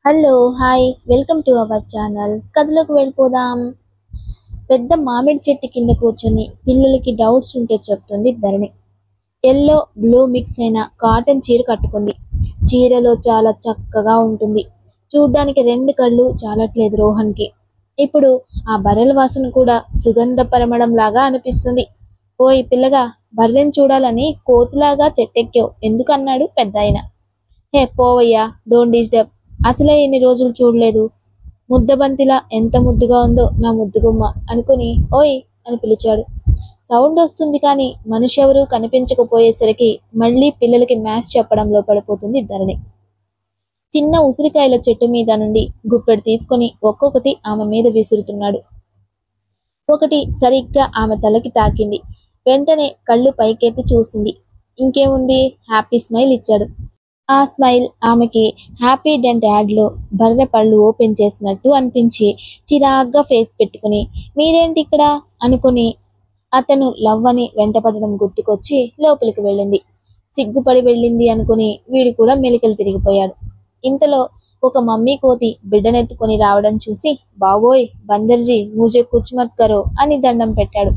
Hello hi welcome to our channel. కథలోకి వెళ్ళిపోదాం. పెద్ద మామిడి చెట్టు కింద కూర్చొని పిల్లలకి డౌట్స్ ఉంటే చెప్తుంది ధరణి. ఎల్లో బ్లూ మిక్స్ అయిన కాటన్ చీర కట్టుకుంది. చీరలో చాలా చక్కగా ఉంటుంది. చూడ్డానికి రెండు కళ్ళు చాలట్లేదు రోహన్కి. ఇప్పుడు ఆ బర్రెల వాసన కూడా సుగంధ పరిమళం లాగా అనిపిస్తుంది. ఓయ్ పిల్లగా, బర్రెని చూడాలని కోతిలాగా చెట్టెక్కావు ఎందుకన్నాడు పెద్దాయన. హే పోవయ్యా, డోంట్ డిస్టర్బ్. అసలే ఎన్ని రోజులు చూడలేదు. ముద్దబంతిలా ఎంత ముద్దుగా ఉందో నా ముద్దుగుమ్మ అనుకుని ఓయ్ అని పిలిచాడు. సౌండ్ వస్తుంది కానీ మనిషి ఎవరూ కనిపించకపోయేసరికి మళ్ళీ పిల్లలకి మ్యాథ్స్ చెప్పడంలో పడిపోతుంది ధరణి. చిన్న ఉసిరికాయల చెట్టు మీద నుండి గుప్పెడు తీసుకొని ఒక్కొక్కటి ఆమె మీద విసురుతున్నాడు. ఒకటి సరిగ్గా ఆమె తలకి తాకింది. వెంటనే కళ్ళు పైకెత్తి చూసింది. ఇంకేముంది, హ్యాపీ స్మైల్ ఇచ్చాడు. ఆ స్మైల్ ఆమెకి హ్యాపీ డెంట్ యాడ్లో బర్రె పళ్ళు ఓపెన్ చేసినట్టు అనిపించి చిరాగ్గా ఫేస్ పెట్టుకుని మీరేంటి ఇక్కడ అనుకుని అతను లవ్ అని వెంటపడడం గుర్తుకొచ్చి లోపలికి వెళ్ళింది. సిగ్గుపడి వెళ్ళింది అనుకుని వీడు కూడా మెలికలు తిరిగిపోయాడు. ఇంతలో ఒక మమ్మీ కోతి బిడ్డనెత్తుకొని రావడం చూసి బావోయ్ బందర్జీ ముజే కుచ్ మత్ కరో అని దండం పెట్టాడు.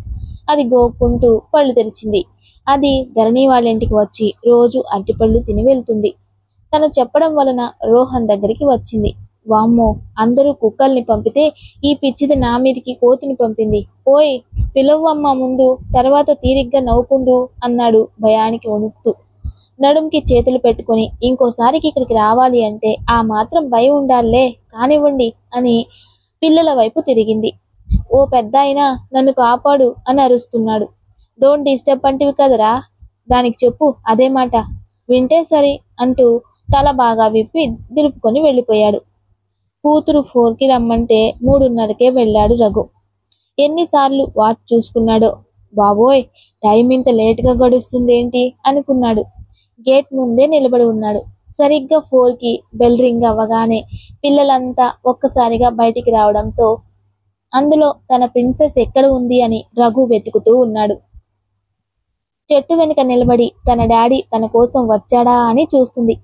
అది గోక్కుంటూ పళ్ళు తెరిచింది. అది ధరణి వాళ్ళ ఇంటికి వచ్చి రోజు అరటిపళ్ళు తిని వెళ్తుంది. తను చెప్పడం వలన రోహన్ దగ్గరికి వచ్చింది. వామ్మో, అందరూ కుక్కల్ని పంపితే ఈ పిచ్చిది నా మీదికి కోతిని పంపింది. ఓయ్ పిలవ్వమ్మ ముందు, తర్వాత తీరిగ్గా నవ్వుకుందు అన్నాడు భయానికి వణుకుతూ. నడుంకి చేతులు పెట్టుకుని ఇంకోసారికి ఇక్కడికి రావాలి అంటే ఆ మాత్రం భయం ఉండాలే, కానివ్వండి అని పిల్లల వైపు తిరిగింది. ఓ పెద్దాయనా, నన్ను కాపాడు అని అరుస్తున్నాడు. డోంట్ డిస్టర్బ్ అంటివి కదరా, దానికి చెప్పు అదే మాట, వింటే సరి అంటూ తల బాగా విప్పి దులుపుకొని వెళ్ళిపోయాడు. కూతురు 4కి రమ్మంటే 3:30కే వెళ్ళాడు రఘు. ఎన్నిసార్లు వాచ్ చూసుకున్నాడో. బాబోయ్, టైం ఇంత లేటుగా గడుస్తుందేంటి అనుకున్నాడు. గేట్ ముందే నిలబడి ఉన్నాడు. సరిగ్గా 4కి బెల్ రింగ్ అవ్వగానే పిల్లలంతా ఒక్కసారిగా బయటికి రావడంతో అందులో తన ప్రిన్సెస్ ఎక్కడ ఉంది అని రఘు వెతుకుతూ ఉన్నాడు. చెట్టు వెనుక నిలబడి తన డాడీ తన కోసం వచ్చాడా అని చూస్తుంది.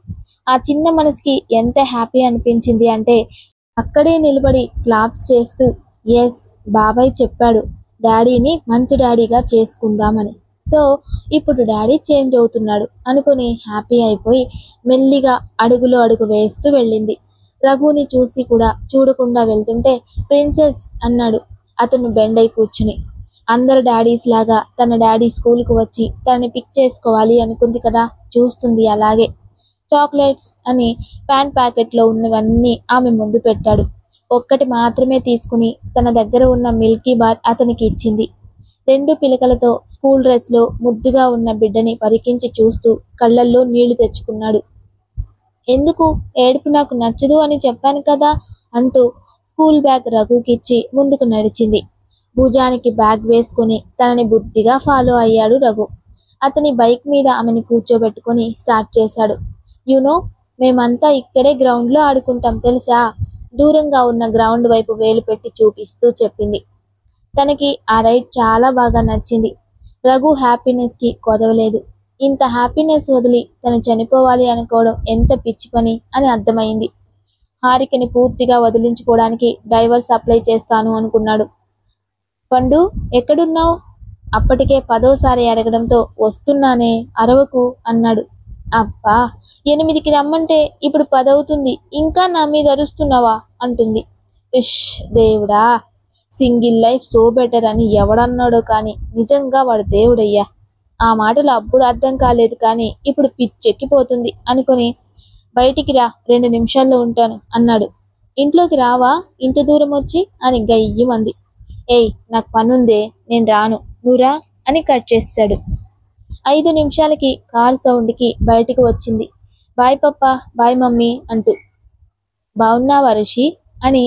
ఆ చిన్న మనసుకి ఎంత హ్యాపీ అనిపించింది అంటే అక్కడే నిలబడి క్లాప్స్ చేస్తూ ఎస్, బాబాయ్ చెప్పాడు డాడీని మంచి డాడీగా చేసుకుందామని, సో ఇప్పుడు డాడీ చేంజ్ అవుతున్నాడు అనుకుని హ్యాపీ అయిపోయి మెల్లిగా అడుగులో అడుగు వేస్తూ వెళ్ళింది. రఘుని చూసి కూడా చూడకుండా వెళ్తుంటే ప్రిన్సెస్ అన్నాడు అతను బెండ్ అయి కూర్చుని. అందరు డాడీస్ లాగా తన డాడీ స్కూల్కు వచ్చి తనని పిక్ చేసుకోవాలి అనుకుంది కదా, చూస్తుంది అలాగే. చాక్లెట్స్ అని ప్యాన్ ప్యాకెట్లో ఉన్నవన్నీ ఆమె ముందు పెట్టాడు. ఒక్కటి మాత్రమే తీసుకుని తన దగ్గర ఉన్న మిల్కీ బార్ అతనికి ఇచ్చింది. 2 పిలకలతో స్కూల్ డ్రెస్లో ముద్దుగా ఉన్న బిడ్డని పరికించి చూస్తూ కళ్ళల్లో నీళ్లు తెచ్చుకున్నాడు. ఎందుకు ఏడుపు నాకు నచ్చదు అని చెప్పాను కదా అంటూ స్కూల్ బ్యాగ్ రఘుకిచ్చి ముందుకు నడిచింది. భుజానికి బ్యాగ్ వేసుకుని తనని బుద్ధిగా ఫాలో అయ్యాడు రఘు. అతని బైక్ మీద ఆమెని కూర్చోబెట్టుకుని స్టార్ట్ చేశాడు. యూనో, మేమంతా ఇక్కడే గ్రౌండ్లో ఆడుకుంటాం తెలుసా, దూరంగా ఉన్న గ్రౌండ్ వైపు వేలు పెట్టి చూపిస్తూ చెప్పింది. తనకి ఆ రైడ్ చాలా బాగా నచ్చింది. రఘు హ్యాపీనెస్కి కొదవలేదు. ఇంత హ్యాపీనెస్ వదిలి తను చనిపోవాలి అనుకోవడం ఎంత పిచ్చి పని అని అర్థమైంది. హారికని పూర్తిగా వదిలించుకోవడానికి డైవర్స్ అప్లై చేస్తాను అనుకున్నాడు. పండు ఎక్కడున్నావు? అప్పటికే 10వసారి అడగడంతో వస్తున్నానే అరవకు అన్నాడు. అబ్బా, 8కి రమ్మంటే ఇప్పుడు 10 అవుతుంది, ఇంకా నా మీద అరుస్తున్నావా అంటుంది. ఇష్ దేవుడా, సింగిల్ లైఫ్ సో బెటర్ అని ఎవడన్నాడో కానీ నిజంగా వాడు దేవుడయ్యా. ఆ మాటలు అప్పుడు అర్థం కాలేదు కానీ ఇప్పుడు పిచ్చెక్కిపోతుంది అనుకుని బయటికి రా, 2 నిమిషాల్లో ఉంటాను అన్నాడు. ఇంట్లోకి రావా ఇంత దూరం వచ్చి అని గయ్యమంది. ఏయ్ నాకు పనుందే, నేను రాను, నువ్వురా అని కట్ చేశాడు. 5 నిమిషాలకి కార్ సౌండ్కి బయటికి వచ్చింది. బాయ్ పప్పా, బాయ్ మమ్మీ అంటూ. బాగున్నావా రిషి అని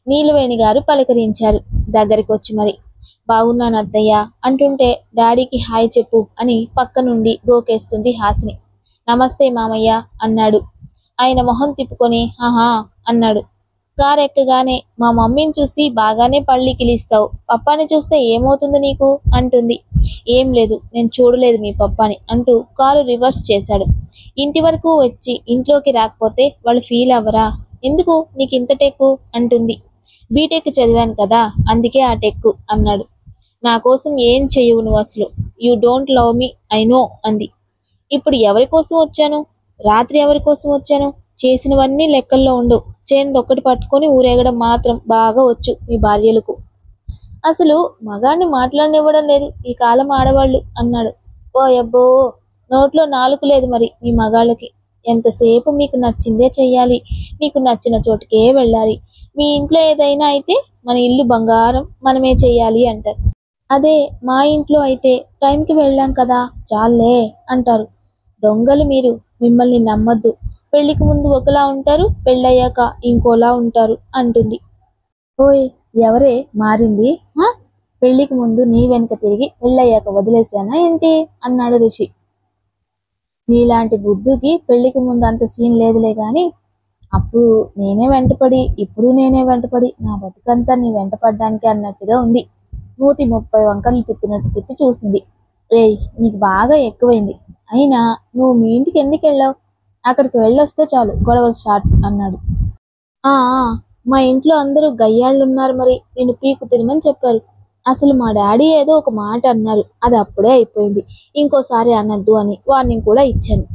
నీలవేణి గారు పలకరించారు దగ్గరికి వచ్చి. మరి బాగున్నాను అత్తయ్య అంటుంటే డాడీకి హాయ్ చెప్పు అని పక్క నుండి గోకేస్తుంది హాసిని. నమస్తే మామయ్య అన్నాడు. ఆయన మొహం తిప్పుకొని ఆహా అన్నాడు. కార్ ఎక్కగానే మా మమ్మీని చూసి బాగానే పళ్ళికిలిస్తావు, పప్పాని చూస్తే ఏమవుతుంది నీకు అంటుంది. ఏం లేదు, నేను చూడలేదు మీ పప్పాని అంటూ కారు రివర్స్ చేశాడు. ఇంటి వరకు వచ్చి ఇంట్లోకి రాకపోతే వాళ్ళు ఫీల్ అవ్వరా, ఎందుకు నీకు ఇంత టెక్కు అంటుంది. బీటెక్ చదివాను కదా, అందుకే ఆ టెక్కు అన్నాడు. నా కోసం ఏం చెయ్యవు నువ్వు అసలు. You don't love me, I know అంది. ఇప్పుడు ఎవరి కోసం వచ్చాను? రాత్రి ఎవరి కోసం వచ్చాను? చేసినవన్నీ లెక్కల్లో ఉండవు. చేను ఒక్కటి పట్టుకొని ఊరేగడం మాత్రం బాగా వచ్చు మీ భార్యలకు. అసలు మగాణ్ణి మాట్లాడనివ్వడం లేదు ఈ కాలం ఆడవాళ్ళు అన్నాడు. ఓ అబ్బో, నోట్లో నాలుక లేదు మరి మీ మగాళ్ళకి. ఎంతసేపు మీకు నచ్చిందే చెయ్యాలి, మీకు నచ్చిన చోటుకే వెళ్ళాలి. మీ ఇంట్లో ఏదైనా అయితే మన ఇల్లు బంగారం, మనమే చెయ్యాలి అంటారు. అదే మా ఇంట్లో అయితే టైంకి వెళ్ళాం కదా చాలే అంటారు. దొంగలు మీరు, మిమ్మల్ని నమ్మద్దు. పెళ్లికి ముందు ఒకలా ఉంటారు, పెళ్ళయ్యాక ఇంకోలా ఉంటారు అంటుంది. ఓయ్, ఎవరే మారింది? హా? పెళ్లికి ముందు నీ వెనుక తిరిగి పెళ్ళయ్యాక వదిలేశానా ఏంటి అన్నాడు రిషి. నీలాంటి బుద్ధుకి పెళ్లికి ముందు అంత సీన్ లేదులే గాని, అప్పుడు నేనే వెంటపడి ఇప్పుడు నేనే వెంటపడి నా బతుకంతా నీ వెంటపడ్డానికి అన్నట్టుగా ఉంది. 130 వంకర్లు తిప్పినట్టు తిప్పి చూసింది. ఏయ్, నీకు బాగా ఎక్కువైంది. అయినా నువ్వు మీ ఇంటికి ఎందుకు వెళ్ళావు? అక్కడికి వెళ్ళొస్తే చాలు గొడవలు స్టార్ట్ అన్నాడు. ఆ మా ఇంట్లో అందరూ గయ్యాళ్ళున్నారు మరి, నిన్ను పీకు తినమని చెప్పారు. అసలు మా డాడీ ఏదో ఒక మాట అన్నారు, అది అప్పుడే అయిపోయింది. ఇంకోసారి అనద్దు అని వార్నింగ్ కూడా ఇచ్చాను.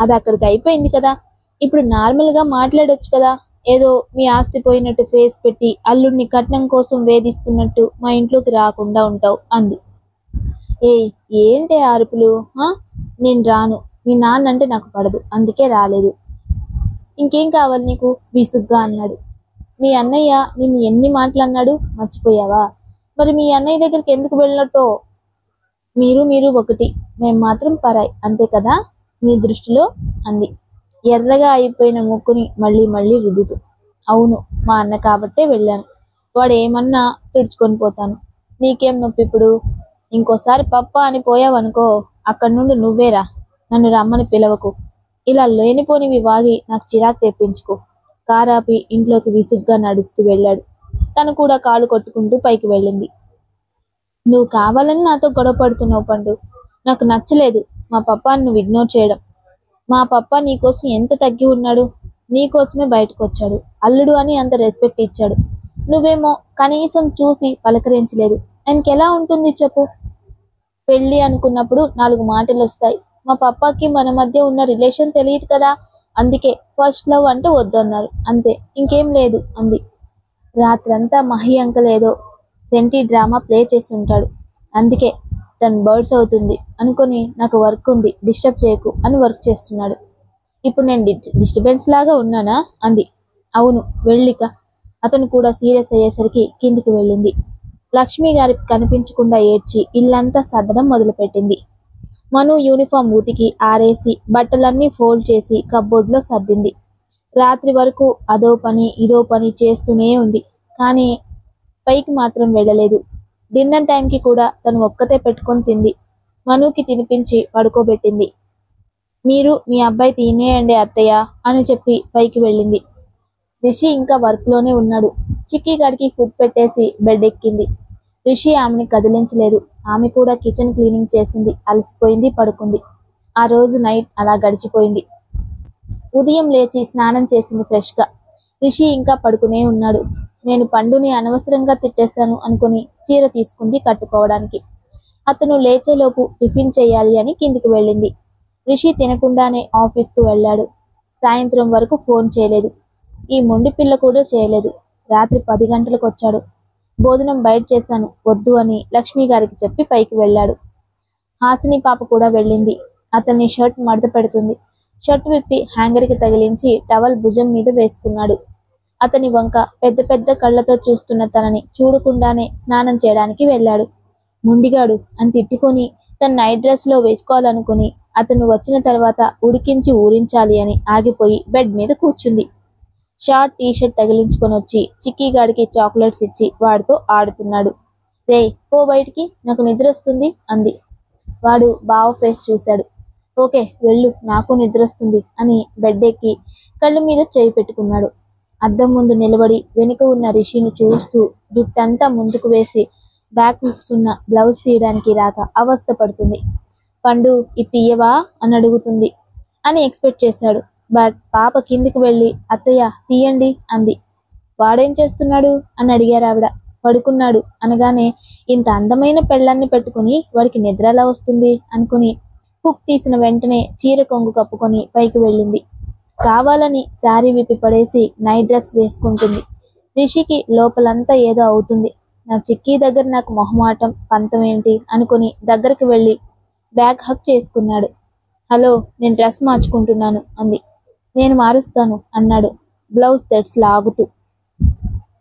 అది అక్కడికి అయిపోయింది కదా, ఇప్పుడు నార్మల్గా మాట్లాడొచ్చు కదా. ఏదో మీ ఆస్తి పోయినట్టు ఫేస్ పెట్టి అల్లుడిని కట్నం కోసం వేధిస్తున్నట్టు మా ఇంట్లోకి రాకుండా ఉంటావు అంది. ఏయ్, ఏంటి అరుపులు? నేను రాను. మీ నాన్న అంటే నాకు పడదు, అందుకే రాలేదు. ఇంకేం కావాలి నీకు విసుగ్గా అన్నాడు. మీ అన్నయ్య నిన్ను ఎన్ని మాటలు అన్నాడు మర్చిపోయావా? మరి మీ అన్నయ్య దగ్గరికి ఎందుకు వెళ్ళినట్టో? మీరు ఒకటి, మేం మాత్రం పరాయి, అంతే కదా నీ దృష్టిలో అంది ఎర్రగా అయిపోయిన ముక్కుని మళ్ళీ మళ్ళీ రుద్దుతూ. అవును, మా అన్న కాబట్టే వెళ్ళాను. వాడు ఏమన్నా తుడుచుకొని పోతాను. నీకేం నొప్పి ఇప్పుడు? ఇంకోసారి పప్ప అని పోయావనుకో, అక్కడి నుండి నువ్వేరా, నన్ను రమ్మని పిలవకు. ఇలా లేనిపోనివి వాగి నాకు చిరాకు తెప్పించుకో. కారాపి ఇంట్లోకి విసుగ్గా నడుస్తూ వెళ్ళాడు. తను కూడా కాలు కొట్టుకుంటూ పైకి వెళ్ళింది. నువ్వు కావాలని నాతో గొడవ పడుతున్నావు పండు. నాకు నచ్చలేదు మా పప్పాని నువ్వు ఇగ్నోర్ చేయడం. మా పప్ప నీకోసం ఎంత తగ్గి ఉన్నాడు. నీకోసమే బయటకు వచ్చాడు. అల్లుడు అని అంత రెస్పెక్ట్ ఇచ్చాడు. నువ్వేమో కనీసం చూసి పలకరించలేదు. ఆయనకి ఎలా ఉంటుంది చెప్పు? పెళ్ళి అనుకున్నప్పుడు 4 మాటలు వస్తాయి. మా పప్పాకి మన మధ్య ఉన్న రిలేషన్ తెలియదు కదా, అందుకే ఫస్ట్ లవ్ అంటే వద్దన్నారు, అంతే, ఇంకేం లేదు అంది. రాత్రంతా మహి అంకల్ ఏదో సెంటీ డ్రామా ప్లే చేసి ఉంటాడు, అందుకే తను బర్డ్స్ అవుతుంది అనుకొని నాకు వర్క్ ఉంది డిస్టర్బ్ చేయకు అని వర్క్ చేస్తున్నాడు. ఇప్పుడు నేను డిస్టర్బెన్స్ లాగా ఉన్నానా అంది. అవును, వెళ్ళిక. అతను కూడా సీరియస్ అయ్యేసరికి కిందికి వెళ్ళింది. లక్ష్మి గారి కనిపించకుండా ఏడ్చి ఇల్లంతా సర్దడం మొదలుపెట్టింది. మను యూనిఫామ్ ఉతికి ఆరేసి బట్టలన్నీ ఫోల్డ్ చేసి కబ్బోర్డ్లో సర్దింది. రాత్రి వరకు అదో పని ఇదో పని చేస్తూనే ఉంది, కానీ పైకి మాత్రం వెళ్ళలేదు. డిన్నర్ టైంకి కూడా తను ఒక్కతే పెట్టుకొని తింది. మనుకి తినిపించి పడుకోబెట్టింది. మీరు మీ అబ్బాయి తినేయండి అత్తయ్య అని చెప్పి పైకి వెళ్ళింది. రిషి ఇంకా వర్క్లోనే ఉన్నాడు. చిక్కీ గడికి ఫుడ్ పెట్టేసి బెడ్ ఎక్కింది. రిషి ఆమెని కదిలించలేదు. ఆమె కూడా కిచెన్ క్లీనింగ్ చేసింది, అలసిపోయింది, పడుకుంది. ఆ రోజు నైట్ అలా గడిచిపోయింది. ఉదయం లేచి స్నానం చేసింది ఫ్రెష్గా. రిషి ఇంకా పడుకునే ఉన్నాడు. నేను పండుని అనవసరంగా తిట్టేశాను అనుకుని చీర తీసుకుంది కట్టుకోవడానికి. అతను లేచేలోపు టిఫిన్ చేయాలి అని కిందికి వెళ్ళింది. రిషి తినకుండానే ఆఫీస్కు వెళ్ళాడు. సాయంత్రం వరకు ఫోన్ చేయలేదు. ఈ మొండి పిల్ల కూడా చేయలేదు. రాత్రి 10 గంటలకు వచ్చాడు. భోజనం బయట చేశాను వద్దు అని లక్ష్మి గారికి చెప్పి పైకి వెళ్ళాడు. హాసిని పాప కూడా వెళ్ళింది. అతన్ని షర్ట్ మడత పెడుతుంది. షర్ట్ విప్పి హ్యాంగర్కి తగిలించి టవల్ భుజం మీద వేసుకున్నాడు. అతని వంక పెద్ద పెద్ద కళ్ళతో చూస్తున్న తనని చూడకుండానే స్నానం చేయడానికి వెళ్ళాడు. ముండిగాడు అని తిట్టుకొని తన నైట్ డ్రెస్లో వేసుకోవాలనుకుని అతను వచ్చిన తర్వాత ఉడికించి ఊరించాలి అని ఆగిపోయి బెడ్ మీద కూర్చుంది. షార్ట్ టీషర్ట్ తగిలించుకొని వచ్చి చిక్కీగాడికి చాక్లెట్స్ ఇచ్చి వాడితో ఆడుతున్నాడు. రేయ్, పో బయటికి, నాకు నిద్ర వస్తుంది అంది. వాడు బావ ఫేస్ చూశాడు. ఓకే వెళ్ళు, నాకు నిద్ర వస్తుంది అని బెడ్ ఎక్కి కళ్ళ మీద చేయి పెట్టుకున్నాడు. అద్దం ముందు నిలబడి వెనుక ఉన్న రిషిని చూస్తూ జుట్టంతా ముందుకు వేసి బ్యాక్ హుక్స్ ఉన్న బ్లౌజ్ తీయడానికి రాక అవస్థ పడుతుంది. పండు ఇది తీయవా అని అడుగుతుంది అని ఎక్స్పెక్ట్ చేశాడు. బట్ పాప కిందికి వెళ్ళి అత్తయ్య తీయండి అంది. వాడేం చేస్తున్నాడు అని అడిగారు ఆవిడ. పడుకున్నాడు అనగానే ఇంత అందమైన పెళ్ళాన్ని పెట్టుకుని వాడికి నిద్ర ఎలా వస్తుంది అనుకుని హుక్ తీసిన వెంటనే చీర కొంగు కప్పుకొని పైకి వెళ్ళింది. కావాలని శారీ విప్పి పడేసి నైట్ డ్రెస్ వేసుకుంటుంది. రిషికి లోపలంతా ఏదో అవుతుంది. నా చిక్కీ దగ్గర నాకు మొహమాటం పంతం ఏంటి అనుకుని దగ్గరికి వెళ్ళి బ్యాగ్ హక్ చేసుకున్నాడు. హలో, నేను డ్రెస్ మార్చుకుంటున్నాను అంది. నేను మారుస్తాను అన్నాడు బ్లౌజ్ తెడ్స్ లాగుతూ.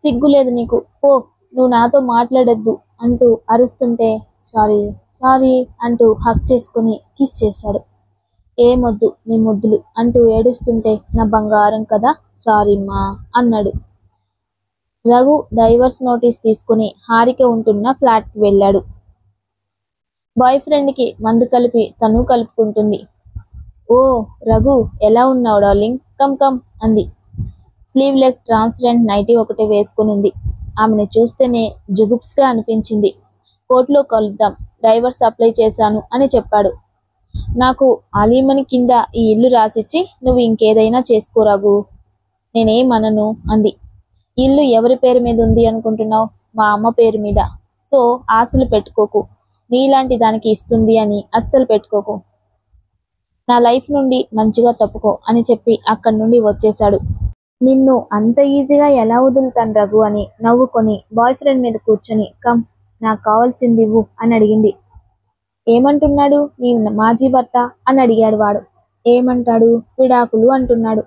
సిగ్గులేదు నీకు, పో, నువ్వు నాతో మాట్లాడొద్దు అంటూ అరుస్తుంటే సారీ సారీ అంటూ హక్ చేసుకుని కిస్ చేశాడు. ఏమొద్దు నీ ముద్దులు అంటూ ఏడుస్తుంటే నా బంగారం కదా సారీ మా అన్నాడు. రఘు డైవర్స్ నోటీస్ తీసుకుని హారిక ఉంటున్న ఫ్లాట్కి వెళ్ళాడు. బాయ్ ఫ్రెండ్కి మందు కలిపి తను కలుపుకుంటుంది. ఓ రఘు, ఎలా ఉన్నావు డార్లింగ్, కమ్ కమ్ అంది. స్లీవ్లెస్ ట్రాన్స్పరెంట్ నైటీ ఒకటే వేసుకునింది. ఆమెను చూస్తేనే జుగుప్స్గా అనిపించింది. కోర్టులో కలుద్దాం, డైవర్స్ అప్లై చేశాను అని చెప్పాడు. నాకు ఆలీమని కింద ఈ ఇల్లు రాసిచ్చి నువ్వు ఇంకేదైనా చేసుకో రఘు, నేనేమనను అంది. ఇల్లు ఎవరి పేరు మీద ఉంది అనుకుంటున్నావు? మా అమ్మ పేరు మీద. సో ఆశలు పెట్టుకోకు, నీలాంటి దానికి ఇస్తుంది అని అస్సలు పెట్టుకోకు. నా లైఫ్ నుండి మంచిగా తప్పుకో అని చెప్పి అక్కడి నుండి వచ్చేశాడు. నిన్ను అంత ఈజీగా ఎలా వదులుతాను రఘు అని నవ్వుకొని బాయ్ ఫ్రెండ్ మీద కూర్చొని కమ్, నాకు కావాల్సింది ఇవ్వు అని అడిగింది. ఏమంటున్నాడు నీ మాజీ భర్త అని అడిగాడు వాడు. ఏమంటాడు, విడాకులు అంటున్నాడు.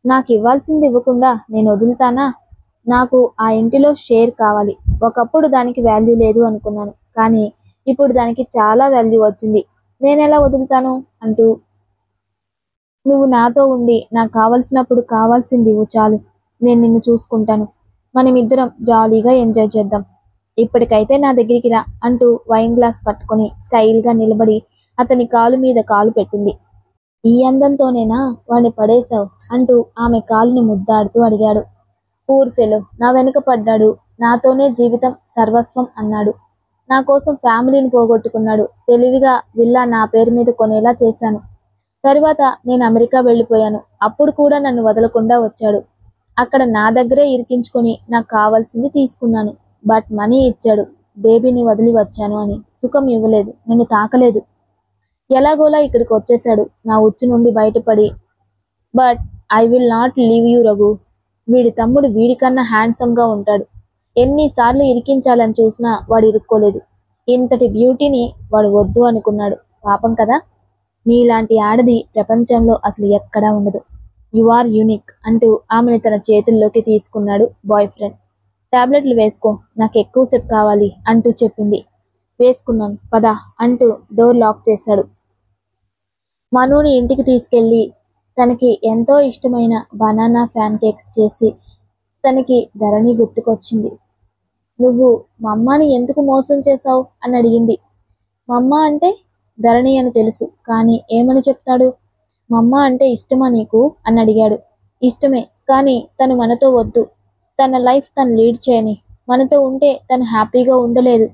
నాకు ఇవ్వాల్సింది ఇవ్వకుండా నేను వదులుతానా? నాకు ఆ ఇంటిలో షేర్ కావాలి. ఒకప్పుడు దానికి వాల్యూ లేదు అనుకున్నాను, కానీ ఇప్పుడు దానికి చాలా వాల్యూ వచ్చింది. నేనెలా వదులుతాను అంటూ, నువ్వు నాతో ఉండి నాకు కావలసినప్పుడు కావాల్సింది ఇవ్వు చాలు, నేను నిన్ను చూసుకుంటాను. మనమిద్దరం జాలీగా ఎంజాయ్ చేద్దాం. ఇప్పటికైతే నా దగ్గరికి రా అంటూ వైన్ గ్లాస్ పట్టుకొని స్టైల్గా నిలబడి అతని కాలు మీద కాలు పెట్టింది. ఈ అందంతోనేనా వాడిని పడేశావు అంటూ ఆమె కాలుని ముద్దాడుతూ అడిగాడు. పూర్ ఫెలో, నా వెనుక పడ్డాడు, నాతోనే జీవితం సర్వస్వం అన్నాడు. నా కోసం ఫ్యామిలీని పోగొట్టుకున్నాడు. తెలివిగా విల్లా నా పేరు మీద కొనేలా చేశాను. తరువాత నేను అమెరికా వెళ్ళిపోయాను. అప్పుడు కూడా నన్ను వదలకుండా వచ్చాడు. అక్కడ నా దగ్గరే ఇరికించుకొని నాకు కావాల్సింది తీసుకున్నాను. బట్ మనీ ఇచ్చాడు. బేబీని వదిలి వచ్చాను అని సుఖం ఇవ్వలేదు, నన్ను తాకలేదు. ఎలాగోలా ఇక్కడికి వచ్చేశాడు నా ఉచ్చు నుండి బయటపడి. But I will not leave you Raghu. వీడి తమ్ముడు వీడికన్నా హ్యాండ్సమ్గా ఉంటాడు. ఎన్నిసార్లు ఇరికించాలని చూసినా వాడు ఇరుక్కోలేదు. ఇంతటి బ్యూటీని వాడు వద్దు అనుకున్నాడు. పాపం కదా. నీలాంటి ఆడది ప్రపంచంలో అసలు ఎక్కడా ఉండదు. యు ఆర్ యూనిక్ అంటూ ఆమెను తన చేతుల్లోకి తీసుకున్నాడు బాయ్ ఫ్రెండ్. టాబ్లెట్లు వేసుకో, నాకు ఎక్కువసేపు కావాలి అంటూ చెప్పింది. వేసుకున్నాను పద అంటూ డోర్ లాక్ చేశాడు. మనుని ఇంటికి తీసుకెళ్ళి తనకి ఎంతో ఇష్టమైన బనానా ఫ్యాన్ కేక్స్ చేసి తనకి ధరణి గుర్తుకొచ్చింది. నువ్వు మా అమ్మని ఎందుకు మోసం చేశావు అని అడిగింది. మా అమ్మ అంటే ధరణి అని తెలుసు, కానీ ఏమని చెప్తాడు? మా అమ్మ అంటే ఇష్టమా నీకు అని అడిగాడు. ఇష్టమే, కానీ తను మనతో వద్దు. తన లైఫ్ తను లీడ్ చేయని. మనతో ఉంటే తను హ్యాపీగా ఉండలేదు.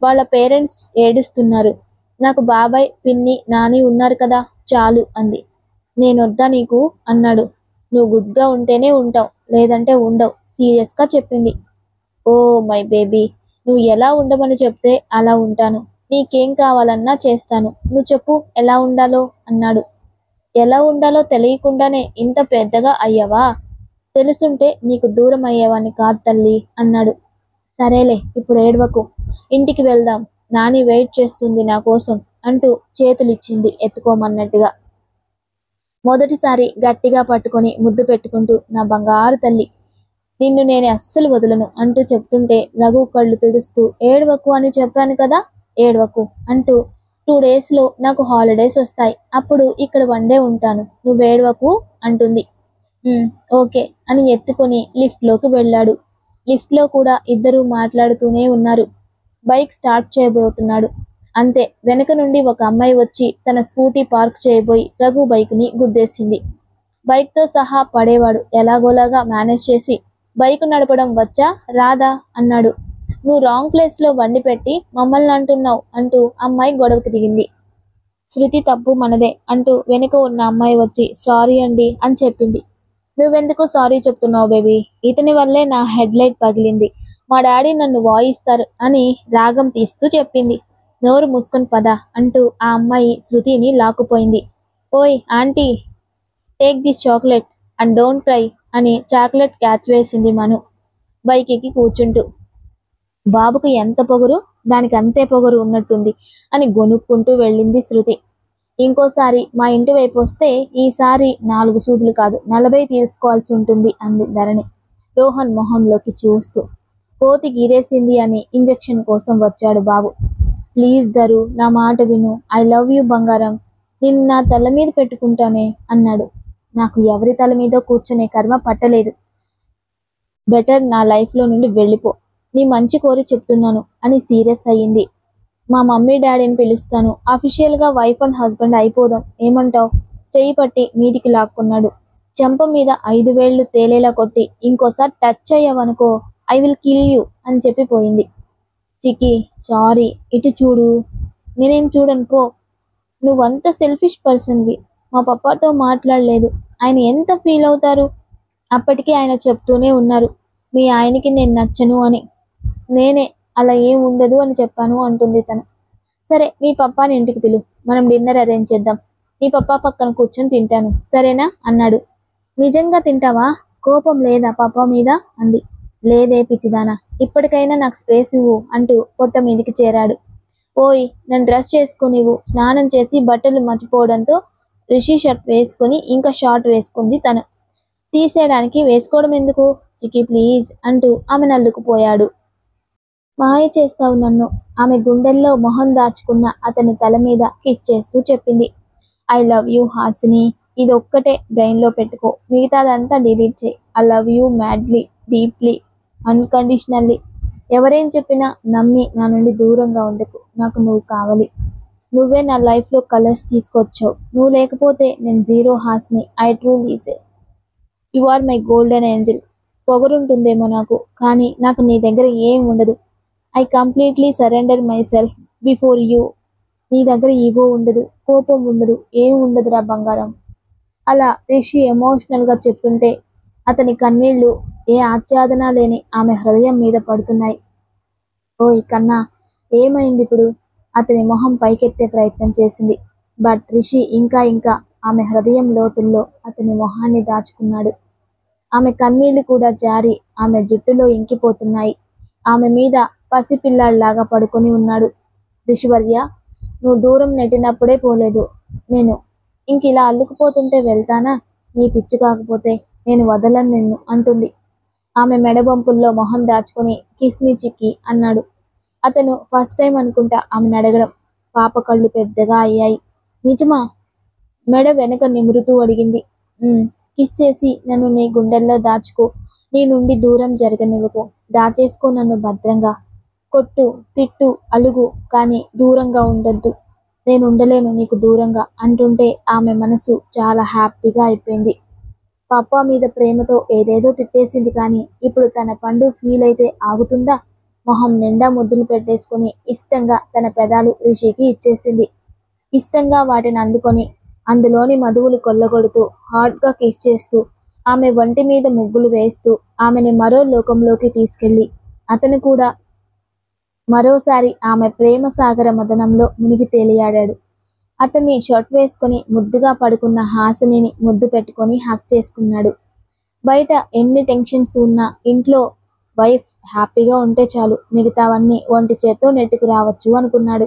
వాళ్ళ పేరెంట్స్ ఏడుస్తున్నారు. నాకు బాబాయ్, పిన్ని, నాని ఉన్నారు కదా, చాలు అంది. నేనొద్దా నీకు అన్నాడు. నువ్వు గుడ్గా ఉంటేనే ఉంటావు, లేదంటే ఉండవు సీరియస్గా చెప్పింది. ఓ మై బేబీ, నువ్వు ఎలా ఉండమని చెప్తే అలా ఉంటాను. నీకేం కావాలన్నా చేస్తాను. నువ్వు చెప్పు ఎలా ఉండాలో అన్నాడు. ఎలా ఉండాలో తెలియకుండానే ఇంత పెద్దగా అయ్యావా? తెలుసుంటే నీకు దూరం అయ్యేవాన్ని కాదు తల్లి అన్నాడు. సరేలే, ఇప్పుడు ఏడవకు, ఇంటికి వెళ్దాం, నాని వెయిట్ చేస్తుంది నా కోసం అంటూ చేతులిచ్చింది ఎత్తుకోమన్నట్టుగా. మొదటిసారి గట్టిగా పట్టుకొని ముద్దు పెట్టుకుంటూ నా బంగారు తల్లి, నిన్ను నేను అస్సలు వదలను అంటూ చెప్తుంటే రఘు కళ్ళు తుడుస్తూ ఏడవకు అని చెప్పాను కదా, ఏడవకు అంటూ 2 డేస్లో నాకు హాలిడేస్ వస్తాయి, అప్పుడు ఇక్కడ 1 డే ఉంటాను, నువ్వు ఏడవకు అంటుంది. ఓకే అని ఎత్తుకొని లిఫ్ట్లోకి వెళ్ళాడు. లిఫ్ట్లో కూడా ఇద్దరూ మాట్లాడుతూనే ఉన్నారు. బైక్ స్టార్ట్ చేయబోతున్నాడు. అంతే, వెనక నుండి ఒక అమ్మాయి వచ్చి తన స్కూటీ పార్క్ చేయబోయి రఘు బైక్ని గుద్దేసింది. బైక్తో సహా పడేవాడు ఎలాగోలాగా మేనేజ్ చేసి, బైక్ నడపడం వచ్చా రాదా అన్నాడు. నువ్వు రాంగ్ ప్లేస్లో బండి పెట్టి మమ్మల్ని అంటున్నావు అంటూ అమ్మాయి గొడవకి దిగింది. శృతి తప్పు మనదే అంటూ వెనుక ఉన్న అమ్మాయి వచ్చి సారీ అండి అని చెప్పింది. నువ్వెందుకు సారీ చెప్తున్నావు బేబీ? ఇతని వల్లే నా హెడ్ లైట్ పగిలింది. మా డాడీ నన్ను వాయిస్తారు అని రాగం తీస్తూ చెప్పింది. నోరు మూసుకొని పద అంటూ ఆ అమ్మాయి శృతిని లాక్కుపోయింది. ఓయ్ aunty, take this chocolate and don't cry అని చాక్లెట్ క్యాచ్ వేసింది మను బైక్ ఎక్కి కూర్చుంటూ. బాబుకు ఎంత పొగరు, దానికి అంతే పొగరు ఉన్నట్టుంది అని గొనుక్కుంటూ వెళ్ళింది శృతి. ఇంకోసారి మా ఇంటి వైపు వస్తే ఈసారి 4 సూదులు కాదు 40 తీసుకోవాల్సి ఉంటుంది అంది ధరణి రోహన్ మొహంలోకి చూస్తూ. కోతి గీరేసింది అని ఇంజెక్షన్ కోసం వచ్చాడు బాబు. ప్లీజ్ ధరు, నా మాట విను. ఐ లవ్ యూ బంగారం. నిన్ను నా తల మీద పెట్టుకుంటానే అన్నాడు. నాకు ఎవరి తల మీద కూర్చునే కర్మ పట్టలేదు. బెటర్ నా లైఫ్లో నుండి వెళ్ళిపో. నీ మంచి కోరి చెప్తున్నాను అని సీరియస్ అయ్యింది. మా మమ్మీ డాడీని పిలుస్తాను. అఫీషియల్గా వైఫ్ అండ్ హస్బెండ్ అయిపోదాం. ఏమంటావ్? చెయ్యి పట్టి మీదికి లాక్కున్నాడు. చెంప మీద 5 వేళ్లు తేలేలా కొట్టి ఇంకోసారి టచ్ అయ్యావనుకో ఐ విల్ కిల్ యూ అని చెప్పిపోయింది. చికి సారీ, ఇటు చూడు. నేనేం చూడను పో. నువ్వంత సెల్ఫిష్ పర్సన్వి. మా పప్పాతో మాట్లాడలేదు. ఆయన ఎంత ఫీల్ అవుతారు? అప్పటికీ ఆయన చెప్తూనే ఉన్నారు మీ ఆయనకి నేను నచ్చను అని. నేనే అలా ఏం ఉండదు అని చెప్పాను అంటుంది తను. సరే, మీ పప్పాని ఇంటికి పిలు. మనం డిన్నర్ అరేంజ్ చేద్దాం. మీ పప్పా పక్కన కూర్చొని తింటాను, సరేనా అన్నాడు. నిజంగా తింటావా? కోపం లేదా పప్పా మీద అంది. లేదే పిచ్చిదానా, ఇప్పటికైనా నాకు స్పేస్ ఇవ్వు అంటూ పొట్ట మీదికి చేరాడు. ఓయ్, నన్ను డ్రెస్ చేసుకునివ్వు. స్నానం చేసి బట్టలు మర్చిపోవడంతో రిషి షర్ట్ వేసుకుని ఇంకా షార్ట్ వేసుకుంది తను. తీసేయడానికి వేసుకోవడం ఎందుకు? చికి ప్లీజ్ అంటూ ఆమె నల్లుకుపోయాడు. మాయ చేస్తావు నన్ను. ఆమె గుండెల్లో మొహం దాచుకున్న అతని తల మీద కిస్ చేస్తూ చెప్పింది. I love you Hasini. ఇదొక్కటే బ్రెయిన్లో పెట్టుకో, మిగతాదంతా డిలీట్ చేయి. I love you madly, deeply, unconditionally. ఎవరేం చెప్పినా నమ్మి నా నుండి దూరంగా ఉండకు. నాకు నువ్వు కావాలి. నువ్వే నా లైఫ్లో కలర్స్ తీసుకొచ్చావు. నువ్వు లేకపోతే నేను zero Hasini. I truly say you are my golden angel. పొగరుంటుందేమో నాకు, కానీ నాకు నీ దగ్గర ఏం ఉండదు. I completely surrender myself before you. నీ దగ్గర ఈగో ఉండదు, కోపం ఉండదు, ఏం ఉండదురా బంగారం. అలా రిషి ఎమోషనల్గా చెప్తుంటే అతని కన్నీళ్లు ఏ ఆచ్ఛాదన లేని ఆమె హృదయం మీద పడుతున్నాయి. ఓయ్ కన్నా, ఏమైంది ఇప్పుడు? అతని మొహం పైకెత్తే ప్రయత్నం చేసింది. బట్ రిషి ఇంకా ఇంకా ఆమె హృదయం లోతుల్లో అతని మొహాన్ని దాచుకున్నాడు. ఆమె కన్నీళ్లు కూడా జారి ఆమె జుట్టులో ఇంకిపోతున్నాయి. ఆమె మీద పసిపిల్లాళ్లాగా పడుకొని ఉన్నాడు. రిషివర్య, నువ్వు దూరం నెట్టినప్పుడే పోలేదు. నేను ఇంకిలా అల్లుకుపోతుంటే వెళ్తానా? నీ పిచ్చి కాకపోతే నేను వదలను నిన్ను అంటుంది. ఆమె మెడబంపుల్లో మొహం దాచుకుని కిస్మి చిక్కి అన్నాడు. అతను ఫస్ట్ టైం అనుకుంటా ఆమెను అడగడం. పాప కళ్ళు పెద్దగా అయ్యాయి. నిజమా? మెడ వెనక నిమురుతూ అడిగింది. కిస్ చేసి నన్ను నీ గుండెల్లో దాచుకో. నీ నుండి దూరం జరగనివ్వకు. దాచేసుకో నన్ను భద్రంగా. కొట్టు, తిట్టు, అలుగు, కానీ దూరంగా ఉండొద్దు. నేను ఉండలేను నీకు దూరంగా అంటుంటే ఆమె మనసు చాలా హ్యాపీగా అయిపోయింది. పాప మీద ప్రేమతో ఏదేదో తిట్టేసింది, కానీ ఇప్పుడు తన పండు ఫీల్ అయితే ఆగుతుందా? మొహం నిండా ముద్దులు పెట్టేసుకుని ఇష్టంగా తన పెదాలు రిషికి ఇచ్చేసింది. ఇష్టంగా వాటిని అందుకొని అందులోని మధువులు కొల్లగొడుతూ హాట్గా కిస్ చేస్తూ ఆమె వంటి మీద ముగ్గులు వేస్తూ ఆమెని మరో లోకంలోకి తీసుకెళ్ళి అతను కూడా మరోసారి ఆమె ప్రేమ సాగర మదనంలో మునిగి తేలియాడాడు. అతన్ని షర్ట్ వేసుకొని ముద్దుగా పడుకున్న హాసినిని ముద్దు పెట్టుకొని హక్ చేసుకున్నాడు. బయట ఎన్ని టెన్షన్స్ ఉన్నా ఇంట్లో వైఫ్ హ్యాపీగా ఉంటే చాలు, మిగతావన్నీ ఒంటి చేత్తో నెట్టుకు రావచ్చు అనుకున్నాడు.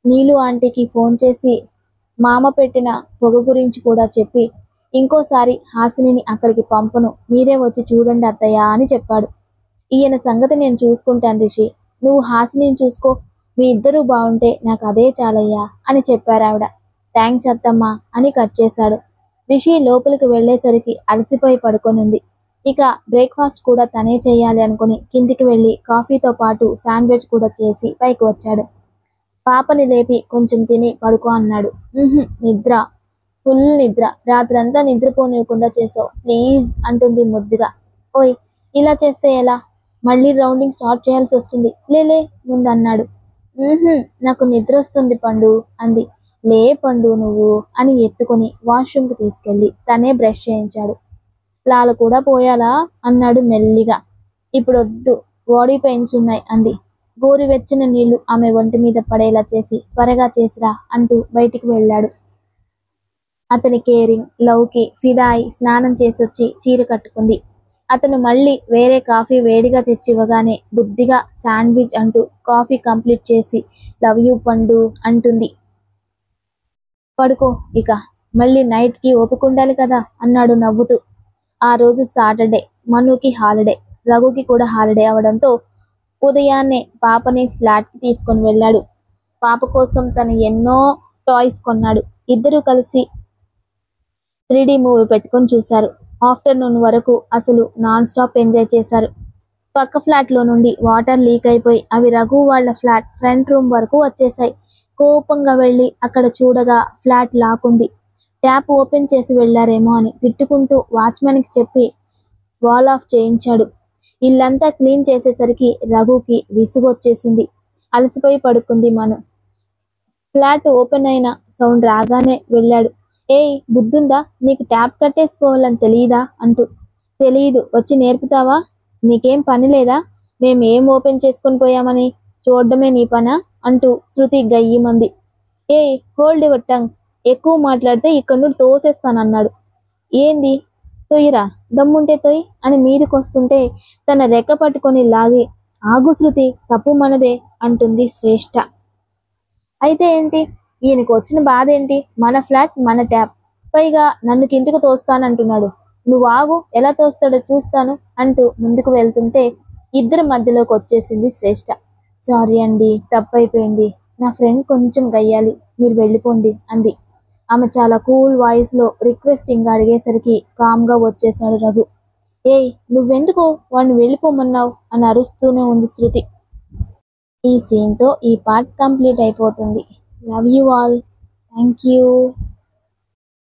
నీలు ఆంటీకి ఫోన్ చేసి మామ పెట్టిన పొగ గురించి కూడా చెప్పి ఇంకోసారి హాసినిని అక్కడికి పంపను, మీరే వచ్చి చూడండి అత్తయ్య అని చెప్పాడు. ఈయన సంగతి నేను చూసుకుంటాను రిషి, నువ్వు హాసినిని చూసుకో. మీ ఇద్దరూ బాగుంటే నాకు అదే చాలయ్యా అని చెప్పారావిడ. థ్యాంక్స్ అత్తమ్మా అని కట్ చేశాడు. రిషి లోపలికి వెళ్లేసరికి అలసిపోయి పడుకొనుంది. ఇక బ్రేక్ఫాస్ట్ కూడా తనే చేయాలి అనుకుని కిందికి వెళ్ళి కాఫీతో పాటు శాండ్విచ్ కూడా చేసి పైకి వచ్చాడు. పాపని లేపి కొంచెం తిని పడుకో అన్నాడు. నిద్ర, ఫుల్ నిద్ర. రాత్రంతా నిద్రపోనివ్వకుండా చేసావు, ప్లీజ్ అంటుంది ముద్దుగా. ఓయ్, ఇలా చేస్తే ఎలా? మళ్ళీ రౌండింగ్ స్టార్ట్ చేయాల్సి వస్తుంది. లేలే ముందన్నాడు. నాకు నిద్ర వస్తుంది పండు అంది. లే పండు నువ్వు అని ఎత్తుకొని వాష్రూమ్కి తీసుకెళ్లి తనే బ్రష్ చేయించాడు. లాల కూడా పోయాలా అన్నాడు మెల్లిగా. ఇప్పుడొద్దు, బాడీ పెయిన్స్ ఉన్నాయి అంది. గోరువెచ్చని నీళ్లు ఆమె ఒంటి మీద పడేలా చేసి త్వరగా చేసిరా అంటూ బయటికి వెళ్ళాడు. అతని కేరింగ్, లవ్కి ఫిదా అయి స్నానం చేసొచ్చి చీర కట్టుకుంది. అతను మళ్ళీ వేరే కాఫీ వేడిగా తెచ్చివ్వగానే బుద్ధిగా శాండ్విచ్ అంటూ కాఫీ కంప్లీట్ చేసి లవ్ యూ పండు అంటుంది. పడుకో ఇక, మళ్ళీ నైట్కి ఓపిక ఉండాలి కదా అన్నాడు నవ్వుతూ. ఆ రోజు సాటర్డే, మనుకి హాలిడే, రఘుకి కూడా హాలిడే అవడంతో ఉదయాన్నే పాపని ఫ్లాట్కి తీసుకొని వెళ్ళాడు. పాప కోసం తను ఎన్నో టాయ్స్ కొన్నాడు. ఇద్దరూ కలిసి 3D మూవీ పెట్టుకొని చూశారు. ఆఫ్టర్నూన్ వరకు అసలు నాన్ స్టాప్ ఎంజాయ్ చేశారు. పక్క ఫ్లాట్లో నుండి వాటర్ లీక్ అయిపోయి అవి రఘు వాళ్ళ ఫ్లాట్ ఫ్రంట్ రూమ్ వరకు వచ్చేసాయి. కోపంగా వెళ్ళి అక్కడ చూడగా ఫ్లాట్ లాక్ ఉంది. ట్యాప్ ఓపెన్ చేసి వెళ్లారేమో అని తిట్టుకుంటూ వాచ్మెన్కి చెప్పి వాల్ ఆఫ్ చేయించాడు. ఇల్లంతా క్లీన్ చేసేసరికి రఘుకి విసుగొచ్చేసింది. అలసిపోయి పడుకుంది మను. ఫ్లాట్ ఓపెన్ అయిన సౌండ్ రాగానే వెళ్ళాడు. ఏయ్ బుద్ధుందా నీకు, ట్యాప్ కట్టేసుకోవాలని తెలియదా అంటూ. తెలియదు, వచ్చి నేర్పుతావా? నీకేం పని లేదా? మేము ఏం ఓపెన్ చేసుకొని పోయామని చూడడమే నీ పనా అంటూ శృతి గయ్యమంది. ఏయ్ హోల్డ్ యువర్ టంగ్, ఎక్కువ మాట్లాడితే ఇక్కడి నుండి తోసేస్తానన్నాడు. ఏంది, తొయ్యిరా, దమ్ముంటే తొయ్యి అని మీదకొస్తుంటే తన రెక్క పట్టుకొని లాగి ఆగు శృతి, తప్పు మనదే అంటుంది శ్రేష్ఠ. అయితే ఏంటి, ఈయనకు వచ్చిన బాధ ఏంటి? మన ఫ్లాట్ మన ట్యాప్, పైగా నన్ను కిందికి తోస్తానంటున్నాడు. నువ్వు ఆగు, ఎలా తోస్తాడో చూస్తాను అంటూ ముందుకు వెళ్తుంటే ఇద్దరి మధ్యలోకి వచ్చేసింది శ్రేష్ఠ. సారీ అండి, తప్పైపోయింది, నా ఫ్రెండ్ కొంచెం గయ్యాలి, మీరు వెళ్ళిపోండి అంది. ఆమె చాలా కూల్ వాయిస్లో రిక్వెస్టింగ్గా అడిగేసరికి కామ్గా వచ్చేశాడు రఘు. ఏయ్ నువ్వెందుకు వాడిని వెళ్ళిపోమన్నావు అని అరుస్తూనే ఉంది శృతి. ఈ సీన్తో ఈ పార్ట్ కంప్లీట్ అయిపోతుంది. Love you all. Thank you.